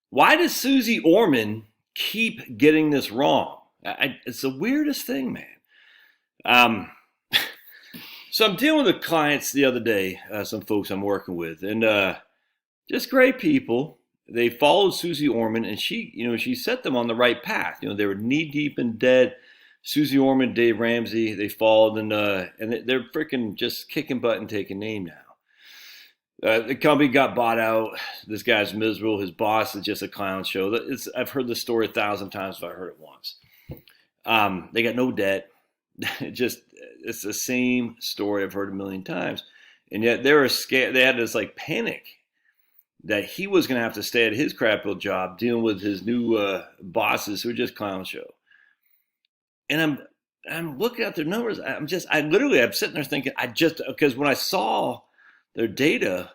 Why does Suze Orman keep getting this wrong? It's the weirdest thing, man. Um, so I'm dealing with clients the other day, some folks I'm working with, and just great people. They followed Suze Orman, and she set them on the right path. They were knee deep in debt. Suze Orman, Dave Ramsey, they followed, and they're freaking just kicking butt and taking name now. The company got bought out. This guy's miserable. His boss is just a clown show. I've heard the story 1,000 times if I heard it once. They got no debt. It's the same story I've heard a million times, and yet they were scared. They had this like panic that he was going to have to stay at his crappill job dealing with his new bosses who are just clown show. And I'm looking at their numbers. I'm sitting there thinking, because when I saw their data,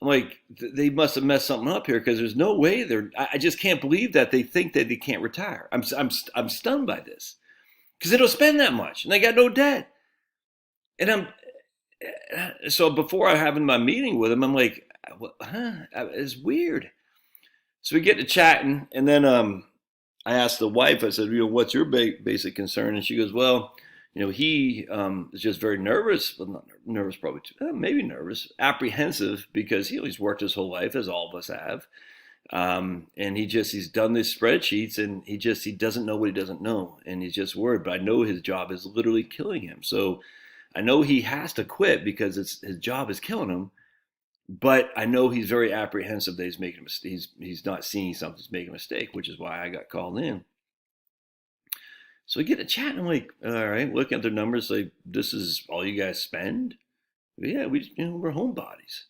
I'm like, they must have messed something up here because there's no way I just can't believe that they think that they can't retire. I'm stunned by this because they don't spend that much and they got no debt. And so before I having my meeting with them, I'm like, it's weird. So we get to chatting, and then I asked the wife. I said, what's your basic concern? And she goes, well, he is just very nervous. Well, not nervous, probably maybe nervous, apprehensive, because he's worked his whole life, as all of us have. And he's done these spreadsheets, and he doesn't know what he doesn't know, and he's just worried. But I know his job is literally killing him. So I know he has to quit because his job is killing him. But I know he's very apprehensive that he's making a mistake. He's not seeing something, he's making a mistake, which is why I got called in. So we get to chat, and I'm like, all right, looking at their numbers, like, this is all you guys spend? Yeah, we're homebodies.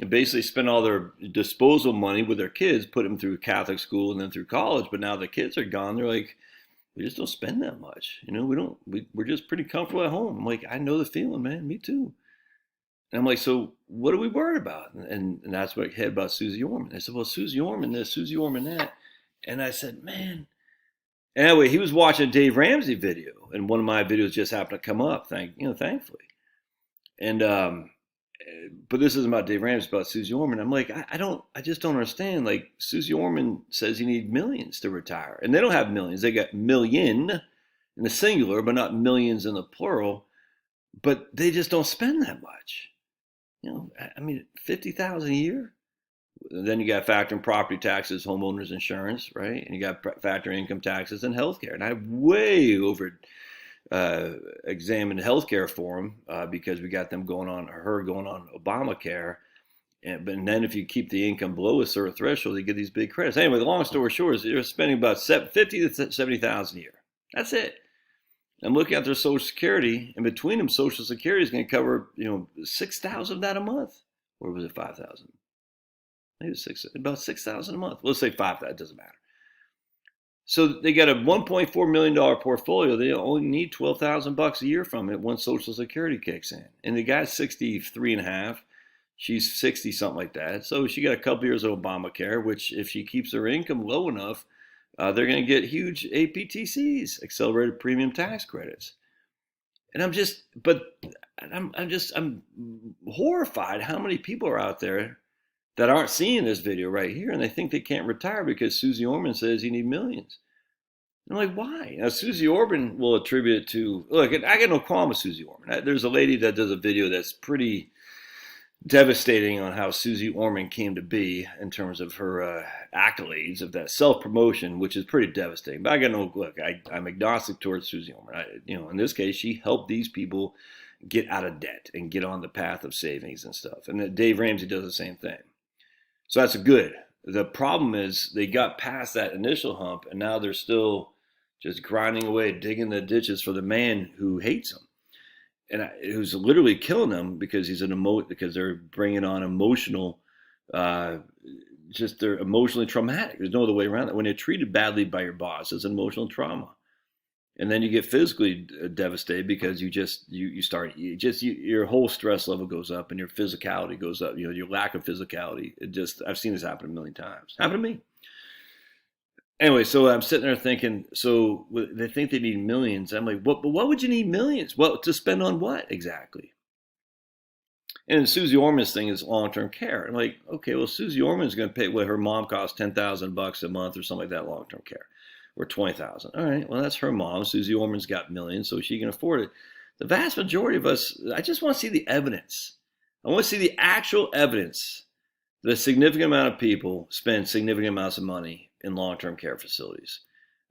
Basically spend all their disposal money with their kids, put them through Catholic school and then through college. But now the kids are gone. They're like, we just don't spend that much. We're just pretty comfortable at home. I'm like, I know the feeling, man. Me too. And I'm like, so what are we worried about? And that's what I had about Suze Orman. I said, well, Suze Orman this, Suze Orman that. And I said, man. And anyway, he was watching a Dave Ramsey video, and one of my videos just happened to come up, thankfully. And but this isn't about Dave Ramsey, it's about Suze Orman. I'm like, I just don't understand. Like, Suze Orman says you need millions to retire, and they don't have millions. They got million in the singular, but not millions in the plural. But they just don't spend that much. I mean, 50,000 a year. Then you got factoring property taxes, homeowners insurance, right? And you got factoring income taxes and healthcare. And I way over examined healthcare for them because we got her going on Obamacare. And then if you keep the income below a certain threshold, you get these big credits. Anyway, the long story short is they're spending about 50 to 70,000 a year. That's it. I'm looking at their Social Security, and between them, Social Security is going to cover 6,000 of that a month, or was it 5,000? Maybe about 6,000 a month. Let's say 5,000. It doesn't matter. So they got a $1.4 million portfolio. They only need $12,000 a year from it once Social Security kicks in. And the guy's 63 and a half. She's 60, something like that. So she got a couple years of Obamacare, which if she keeps her income low enough, they're going to get huge APTCs, accelerated premium tax credits. And I'm horrified how many people are out there that aren't seeing this video right here, and they think they can't retire because Suze Orman says you need millions. And I'm like, why? Now, Suze Orman will attribute it to, look, I got no qualm with Suze Orman. There's a lady that does a video that's pretty devastating on how Suze Orman came to be in terms of her accolades of that self-promotion, which is pretty devastating. But I got no, look, I'm agnostic towards Suze Orman. In this case, she helped these people get out of debt and get on the path of savings and stuff. And Dave Ramsey does the same thing. So that's good. The problem is they got past that initial hump, and now they're still just grinding away, digging the ditches for the man who hates them. And who's literally killing them because because they're bringing on emotional, they're emotionally traumatic. There's no other way around it. When you're treated badly by your boss, it's an emotional trauma, and then you get physically devastated because your whole stress level goes up and your physicality goes up. Your lack of physicality. I've seen this happen a million times. Happened to me. Anyway, so I'm sitting there thinking, so they think they need millions. I'm like, what would you need millions? Well, to spend on what exactly? And Suze Orman's thing is long-term care. I'm like, okay, well, Suze Orman's going to pay what her mom costs $10,000 a month or something like that, long-term care, or 20,000. All right, well, that's her mom. Suze Orman's got millions, so she can afford it. The vast majority of us, I just want to see the evidence. I want to see the actual evidence that a significant amount of people spend significant amounts of money in long-term care facilities.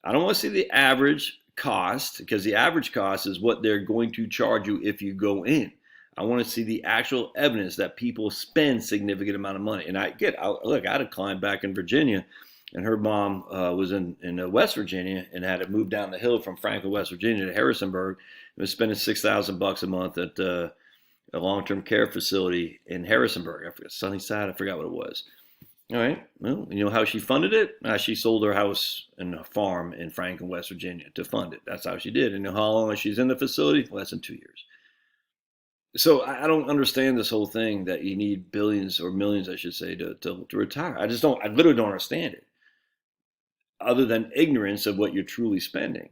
I don't want to see the average cost, because the average cost is what they're going to charge you if you go in. I want to see the actual evidence that people spend significant amount of money. And I had a client back in Virginia, and her mom was in West Virginia and had to move down the hill from Franklin, West Virginia to Harrisonburg, and was spending $6,000 a month at a long-term care facility in Harrisonburg. I forgot, Sunnyside, I forgot what it was. All right, well, you know how she funded it? She sold her house and a farm in Franklin, West Virginia to fund it. That's how she did. And you know how long she's in the facility? Less than 2 years. So I don't understand this whole thing that you need billions or millions, I should say, to retire. I literally don't understand it, other than ignorance of what you're truly spending,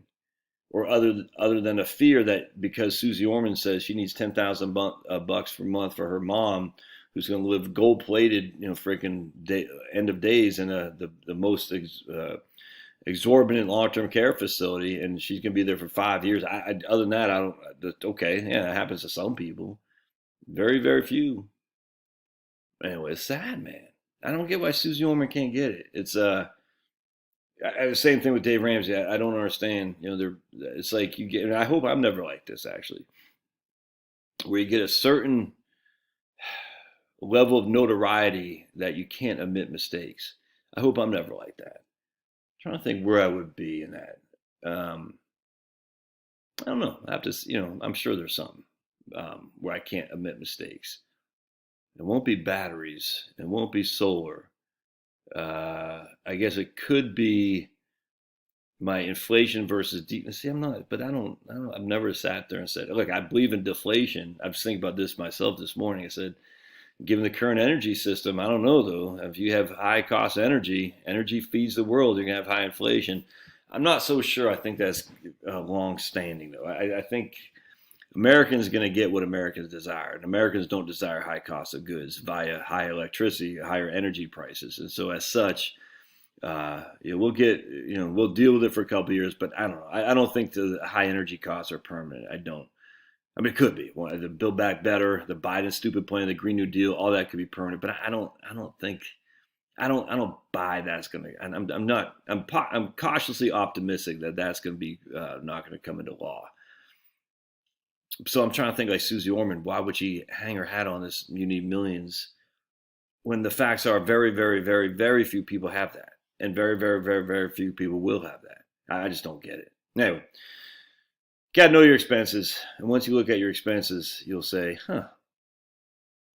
or other than a fear that because Suze Orman says she needs $10,000 per month for her mom, who's going to live gold-plated, freaking end of days in the most exorbitant long-term care facility, and she's going to be there for 5 years. Other than that, I don't. Okay, yeah, that happens to some people. Very, very few. Anyway, it's sad, man. I don't get why Suze Orman can't get it. It's the same thing with Dave Ramsey. I don't understand. It's like you get. And I hope I'm never like this, actually, where you get a certain level of notoriety that you can't admit mistakes. I hope I'm never like that. I'm trying to think where I would be in that. I don't know. I have to, I'm sure there's something where I can't admit mistakes. It won't be batteries. It won't be solar. I guess it could be my inflation versus deep. See, I'm not, but I don't. I've never sat there and said, look, I believe in deflation. I was thinking about this myself this morning. I said, given the current energy system, I don't know though. If you have high cost energy feeds the world. You're gonna have high inflation. I'm not so sure. I think that's long standing though. I think Americans are going to get what Americans desire, and Americans don't desire high cost of goods via high electricity, higher energy prices, and so as such, we'll deal with it for a couple of years. But I don't know. I don't think the high energy costs are permanent. I don't. I mean, it could be. Well, the Build Back Better, the Biden stupid plan, the Green New Deal, all that could be permanent. But I don't think. I don't buy that's going to. I'm cautiously optimistic that that's going to be not going to come into law. So I'm trying to think like Suze Orman. Why would she hang her hat on this? You need millions, when the facts are very, very, very, very few people have that, and very, very, very, very few people will have that. I just don't get it. Anyway, gotta know your expenses, and once you look at your expenses, you'll say, "Huh,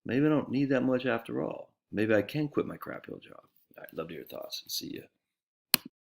maybe I don't need that much after all. Maybe I can quit my crap hill job." I'd love to hear your thoughts. See you.